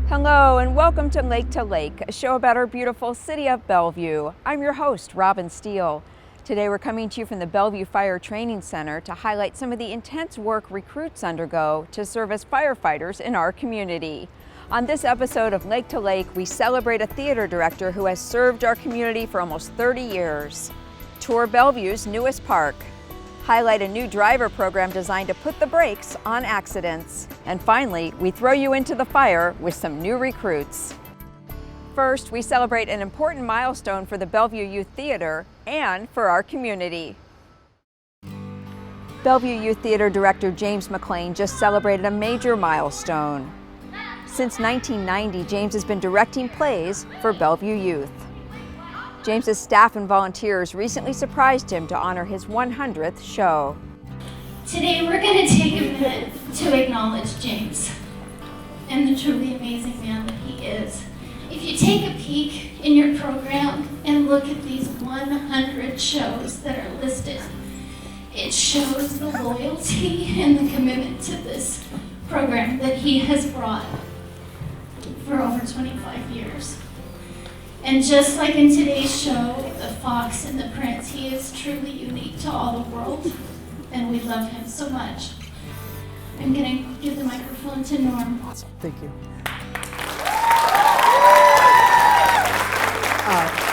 Hello and welcome to Lake, a show about our beautiful city of Bellevue. I'm your host, Robin Steele. Today we're coming to you from the Bellevue Fire Training Center to highlight some of the intense work recruits undergo to serve as firefighters in our community. On this episode of Lake to Lake, we celebrate a theater director who has served our community for almost 30 years. Tour Bellevue's newest park. Highlight a new driver program designed to put the brakes on accidents. And finally, we throw you into the fire with some new recruits. First, we celebrate an important milestone for the Bellevue Youth Theater and for our community. Bellevue Youth Theater Director James McLean just celebrated a major milestone. Since 1990, James has been directing plays for Bellevue Youth. James's staff and volunteers recently surprised him to honor his 100th show. Today we're going to take a minute to acknowledge James and the truly amazing man that he is. If you take a peek in your program and look at these 100 shows that are listed, it shows the loyalty and the commitment to this program that he has brought for over 25 years. And just like in today's show, the Fox and the Prince, he is truly unique to all the world, and we love him so much. I'm going to give the microphone to Norm. Awesome, thank you.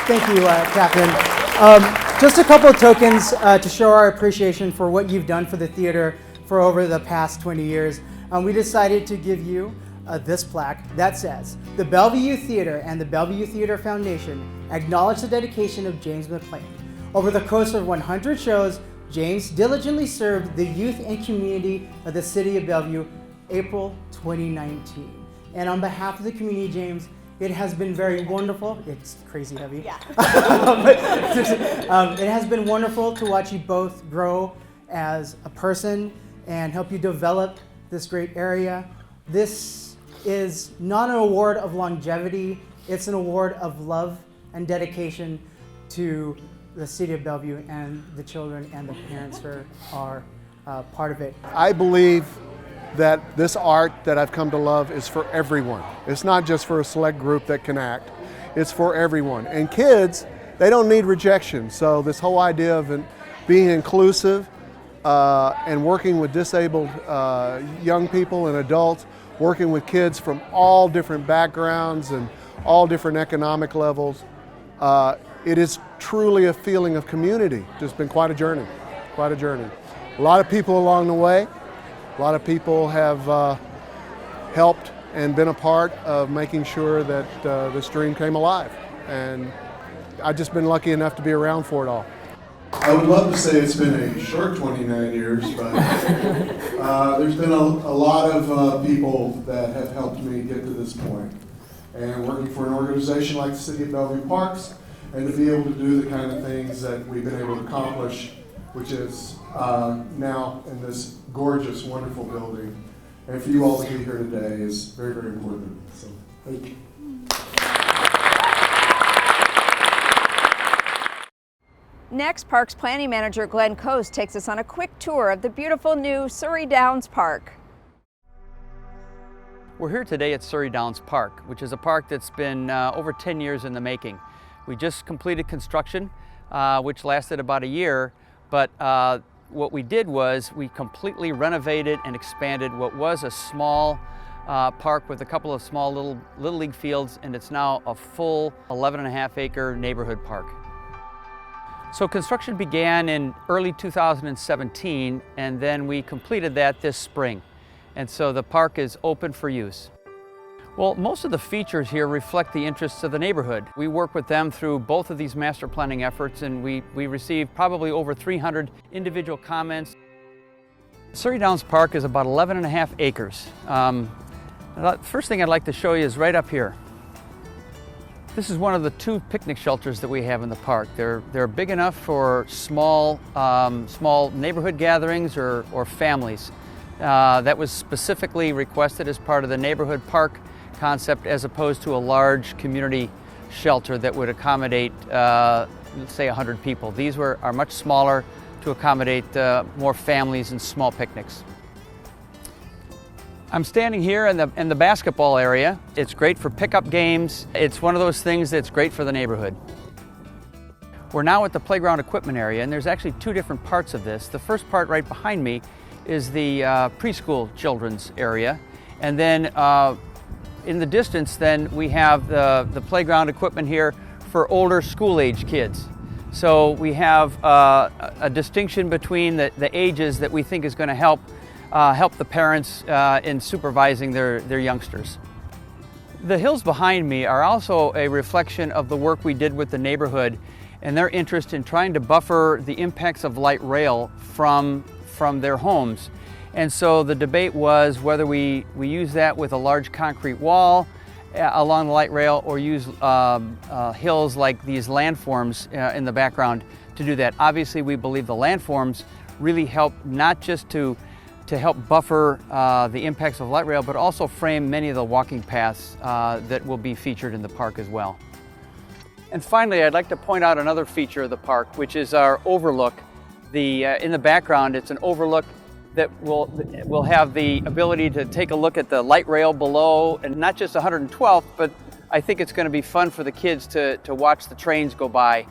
Thank you, Catherine. Just a couple of tokens to show our appreciation for what you've done for the theater for over the past 20 years. We decided to give you this plaque that says, "The Bellevue Youth Theater and the Bellevue Youth Theater Foundation acknowledge the dedication of James McLean. Over the course of 100 shows, James diligently served the youth and community of the city of Bellevue, April 2019. And on behalf of the community, James, it has been very wonderful. It's crazy heavy. Yeah. It has been wonderful to watch you both grow as a person and help you develop this great area. This is not an award of longevity, it's an award of love and dedication to the city of Bellevue and the children and the parents who are part of it. I believe that this art that I've come to love is for everyone. It's not just for a select group that can act, it's for everyone. And kids, they don't need rejection, so this whole idea of being inclusive and working with disabled young people and adults, working with kids from all different backgrounds and all different economic levels. It is truly a feeling of community. Just been quite a journey, quite a journey. A lot of people along the way. A lot of people have helped and been a part of making sure that this dream came alive. And I've just been lucky enough to be around for it all. I would love to say it's been a short 29 years, but there's been a lot of people that have helped me get to this point. And working for an organization like the City of Bellevue Parks, and to be able to do the kind of things that we've been able to accomplish, which is now in this gorgeous, wonderful building. And for you all to be here today is very, very important. So, thank you. Next, Parks Planning Manager Glenn Coase takes us on a quick tour of the beautiful new Surrey Downs Park. We're here today at Surrey Downs Park, which is a park that's been over 10 years in the making. We just completed construction, which lasted about a year, but what we did was we completely renovated and expanded what was a small park with a couple of small little league fields, and it's now a full 11.5-acre neighborhood park. So construction began in early 2017, and then we completed that this spring. And so the park is open for use. Well, most of the features here reflect the interests of the neighborhood. We work with them through both of these master planning efforts, and we received probably over 300 individual comments. Surrey Downs Park is about 11.5 acres. The first thing I'd like to show you is right up here. This is one of the 2 picnic shelters that we have in the park. They're big enough for small neighborhood gatherings or families. That was specifically requested as part of the neighborhood park concept, as opposed to a large community shelter that would accommodate, let's say, 100 people. These are much smaller to accommodate more families and small picnics. I'm standing here in the basketball area. It's great for pickup games. It's one of those things that's great for the neighborhood. We're now at the playground equipment area, and there's actually two different parts of this. The first part right behind me is the preschool children's area, and then in the distance then we have the playground equipment here for older school-age kids. So we have a distinction between the ages that we think is going to help the parents in supervising their youngsters. The hills behind me are also a reflection of the work we did with the neighborhood and their interest in trying to buffer the impacts of light rail from their homes. And so the debate was whether we use that with a large concrete wall along the light rail or use hills like these landforms in the background to do that. Obviously, we believe the landforms really help not just to help buffer the impacts of light rail, but also frame many of the walking paths that will be featured in the park as well. And finally, I'd like to point out another feature of the park, which is our overlook. In the background, it's an overlook that will have the ability to take a look at the light rail below, and not just 112th, but I think it's going to be fun for the kids to watch the trains go by.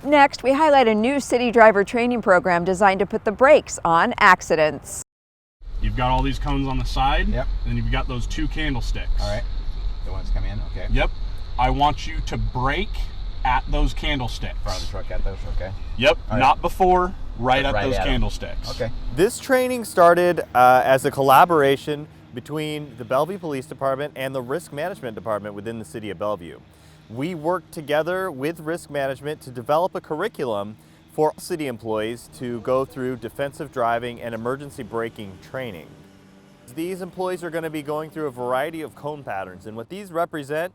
Next, we highlight a new city driver training program designed to put the brakes on accidents. You've got all these cones on the side, Yep. and then you've got those two candlesticks. All right. The ones come in, okay. Yep. I want you to brake at those candlesticks. Front of the truck at those, okay. Yep, All right. not before, right at Right those at 'em. candlesticks. Okay. This training started as a collaboration between the Bellevue Police Department and the Risk Management Department within the city of Bellevue. We worked together with Risk Management to develop a curriculum for city employees to go through defensive driving and emergency braking training. These employees are going to be going through a variety of cone patterns, and what these represent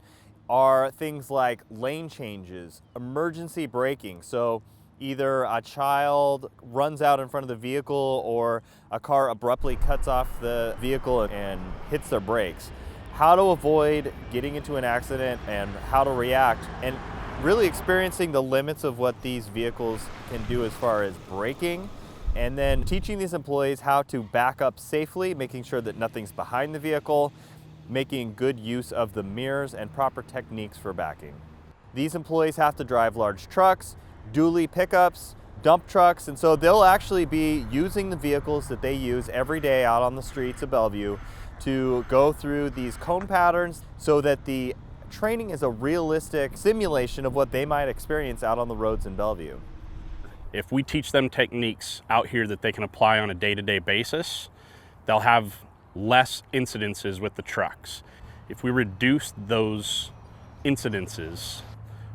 are things like lane changes, emergency braking. So either a child runs out in front of the vehicle or a car abruptly cuts off the vehicle and hits their brakes. How to avoid getting into an accident and how to react, and really experiencing the limits of what these vehicles can do as far as braking, and then teaching these employees how to back up safely, making sure that nothing's behind the vehicle, making good use of the mirrors and proper techniques for backing. These employees have to drive large trucks, dually pickups, dump trucks, and so they'll actually be using the vehicles that they use every day out on the streets of Bellevue to go through these cone patterns so that the training is a realistic simulation of what they might experience out on the roads in Bellevue. If we teach them techniques out here that they can apply on a day-to-day basis, they'll have less incidences with the trucks. If we reduce those incidences,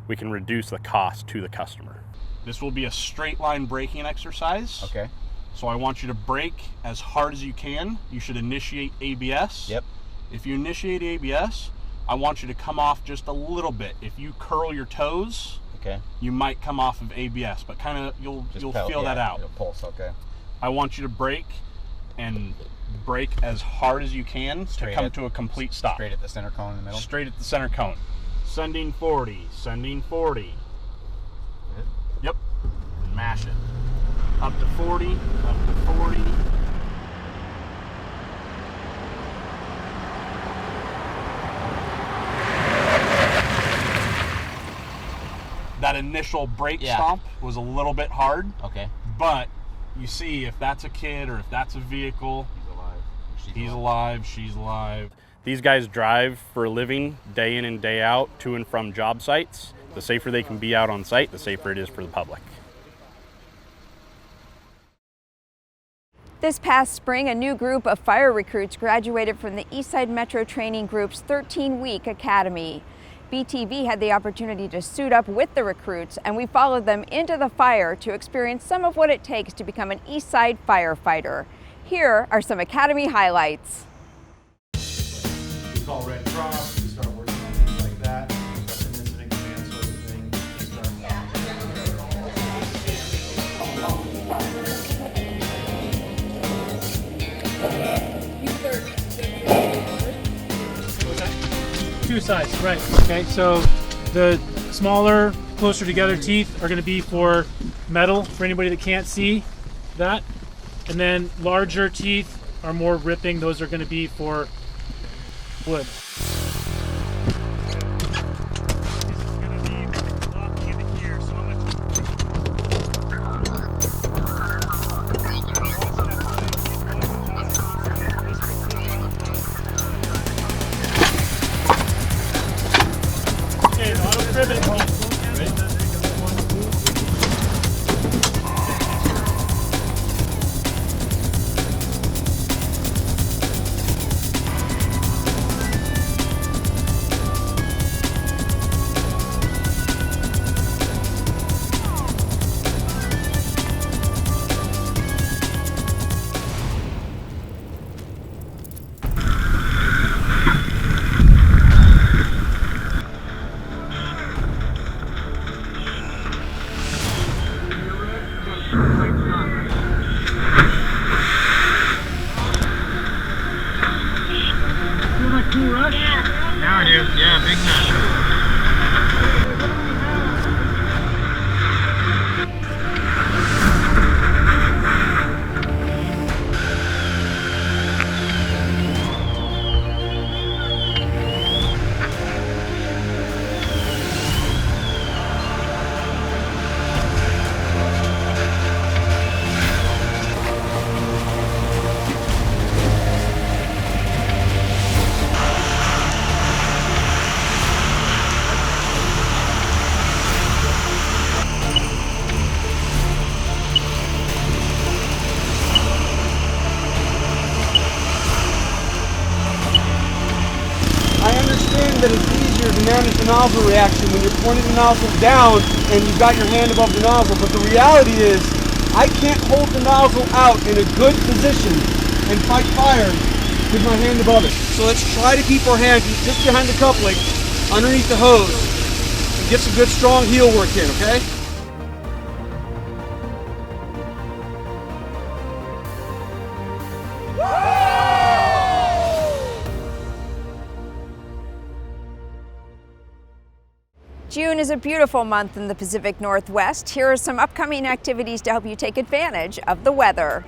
we can reduce the cost to the customer. This will be a straight line braking exercise. Okay. So I want you to brake as hard as you can. You should initiate ABS. Yep. If you initiate ABS, I want you to come off just a little bit. If you curl your toes, Okay. you might come off of ABS, but kind of you'll feel that out. It'll pulse, okay. I want you to brake and brake as hard as you can to come to a complete stop. Straight at the center cone in the middle? Straight at the center cone. Sending 40, sending 40. Yep. And mash it. Up to 40, up to 40. That initial brake stomp was a little bit hard. Okay. But you see, if that's a kid or if that's a vehicle, he's alive, she's alive. These guys drive for a living day in and day out to and from job sites. The safer they can be out on site, the safer it is for the public. This past spring, a new group of fire recruits graduated from the Eastside Metro Training Group's 13-week academy. BTV had the opportunity to suit up with the recruits, and we followed them into the fire to experience some of what it takes to become an Eastside firefighter. Here are some academy highlights. We call Red Cross, we start working on things like that. That's an incident command sort of thing. Two sides, right. Okay, so the smaller, closer together teeth are going to be for metal, for anybody that can't see that. And then larger teeth are more ripping. Those are going to be for wood. Now it is, yeah, big time. That it's easier to manage the nozzle reaction when you're pointing the nozzle down and you've got your hand above the nozzle, but the reality is I can't hold the nozzle out in a good position and fight fire with my hand above it. So let's try to keep our hand just behind the coupling, underneath the hose, and get some good strong heel work in, okay? June is a beautiful month in the Pacific Northwest. Here are some upcoming activities to help you take advantage of the weather.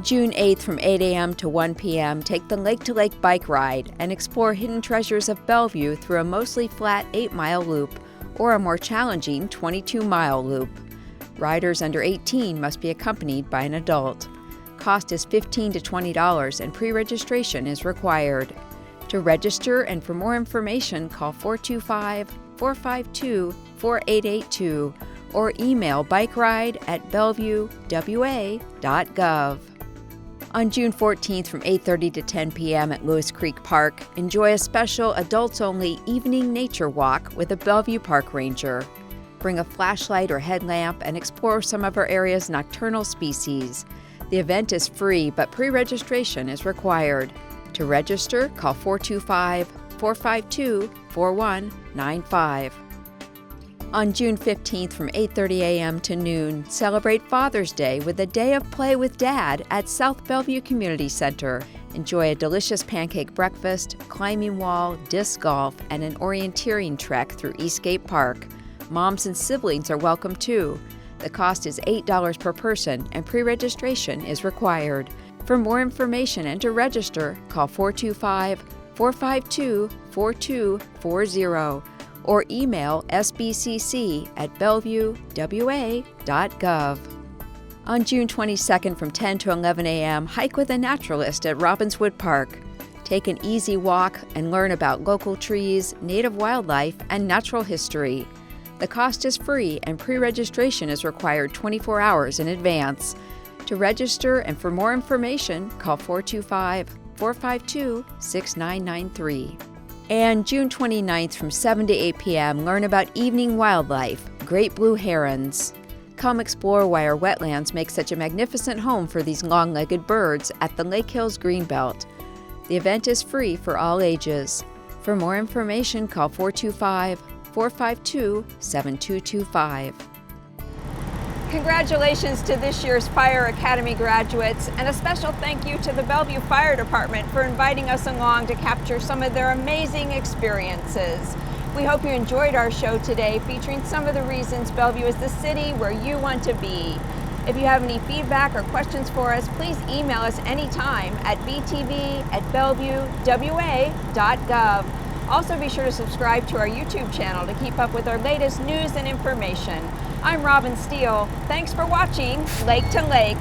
June 8th from 8 a.m. to 1 p.m., take the Lake to Lake bike ride and explore hidden treasures of Bellevue through a mostly flat 8-mile loop or a more challenging 22-mile loop. Riders under 18 must be accompanied by an adult. Cost is $15 to $20 and pre-registration is required. To register and for more information, call 425-452-4882 or email bikeride@bellevuewa.gov. On June 14th from 8:30 to 10 p.m. at Lewis Creek Park, enjoy a special adults-only evening nature walk with a Bellevue Park Ranger. Bring a flashlight or headlamp and explore some of our area's nocturnal species. The event is free, but pre-registration is required. To register, call 425-452-4195. On June 15th from 8:30 a.m. to noon, celebrate Father's Day with a day of play with Dad at South Bellevue Community Center. Enjoy a delicious pancake breakfast, climbing wall, disc golf, and an orienteering trek through Eastgate Park. Moms and siblings are welcome too. The cost is $8 per person and pre-registration is required. For more information and to register, call 425-452-4240 or email sbcc@bellevuewa.gov. On June 22nd from 10 to 11 a.m., hike with a naturalist at Robbinswood Park. Take an easy walk and learn about local trees, native wildlife, and natural history. The cost is free and pre-registration is required 24 hours in advance. To register and for more information, call 425-452-6993. And June 29th from 7 to 8 p.m., learn about evening wildlife, great blue herons. Come explore why our wetlands make such a magnificent home for these long-legged birds at the Lake Hills Greenbelt. The event is free for all ages. For more information, call 425-452-7225. Congratulations to this year's Fire Academy graduates, and a special thank you to the Bellevue Fire Department for inviting us along to capture some of their amazing experiences. We hope you enjoyed our show today, featuring some of the reasons Bellevue is the city where you want to be. If you have any feedback or questions for us, please email us anytime at btv@bellevuewa.gov. Also be sure to subscribe to our YouTube channel to keep up with our latest news and information. I'm Robin Steele. Thanks for watching Lake to Lake.